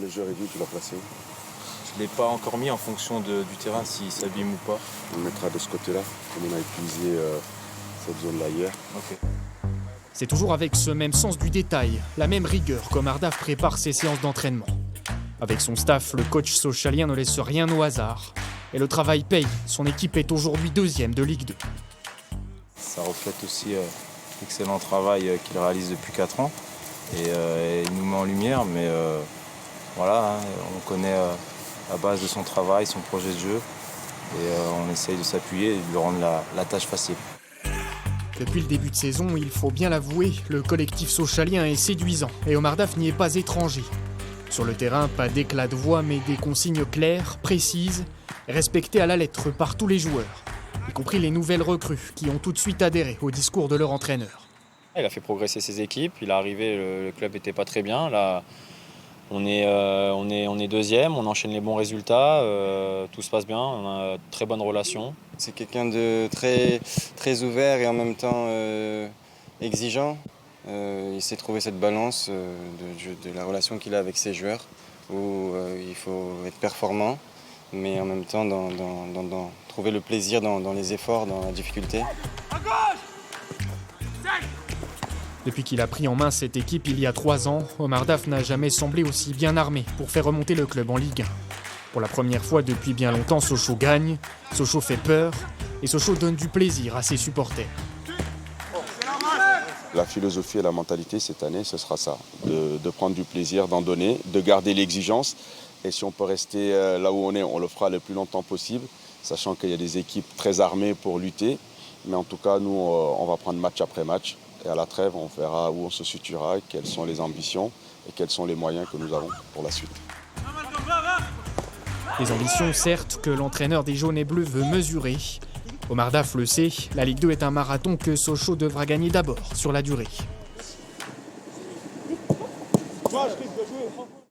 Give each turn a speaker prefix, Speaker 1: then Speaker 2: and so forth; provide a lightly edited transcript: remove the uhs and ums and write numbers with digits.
Speaker 1: Le joueur est venu, tu l'as placé.
Speaker 2: Je ne l'ai pas encore mis en fonction du terrain, s'il s'abîme ou pas.
Speaker 1: On le mettra de ce côté-là, comme on a épuisé cette zone-là hier.
Speaker 2: Okay.
Speaker 3: C'est toujours avec ce même sens du détail, la même rigueur qu'Omar Daf prépare ses séances d'entraînement. Avec son staff, le coach sochalien ne laisse rien au hasard. Et le travail paye, son équipe est aujourd'hui 2e de Ligue 2.
Speaker 2: Ça reflète aussi l'excellent travail qu'il réalise depuis 4 ans. Et il nous met en lumière, mais voilà, on connaît la base de son travail, son projet de jeu. Et on essaye de s'appuyer et de lui rendre la tâche facile.
Speaker 3: Depuis le début de saison, il faut bien l'avouer, le collectif sochalien est séduisant et Omar Daf n'y est pas étranger. Sur le terrain, pas d'éclat de voix, mais des consignes claires, précises, respectées à la lettre par tous les joueurs, y compris les nouvelles recrues qui ont tout de suite adhéré au discours de leur entraîneur.
Speaker 4: Il a fait progresser ses équipes, il est arrivé, le club n'était pas très bien. Là, on est 2e, on enchaîne les bons résultats, tout se passe bien, on a de très bonnes relations.
Speaker 5: C'est quelqu'un de très, très ouvert et en même temps exigeant. Il sait trouver cette balance de la relation qu'il a avec ses joueurs, où il faut être performant, mais en même temps trouver le plaisir dans les efforts, dans la difficulté.
Speaker 3: Depuis qu'il a pris en main cette équipe il y a 3 ans, Omar Daf n'a jamais semblé aussi bien armé pour faire remonter le club en Ligue 1. Pour la première fois depuis bien longtemps, Sochaux gagne, Sochaux fait peur et Sochaux donne du plaisir à ses supporters.
Speaker 1: La philosophie et la mentalité cette année, ce sera ça, de prendre du plaisir, d'en donner, de garder l'exigence. Et si on peut rester là où on le fera le plus longtemps possible, sachant qu'il y a des équipes très armées pour lutter. Mais en tout cas, nous, on va prendre match après match. Et à la trêve, on verra où on se situera, quelles sont les ambitions et quels sont les moyens que nous avons pour la suite.
Speaker 3: Les ambitions, certes, que l'entraîneur des Jaunes et Bleus veut mesurer. Omar Daf le sait, la Ligue 2 est un marathon que Sochaux devra gagner d'abord sur la durée.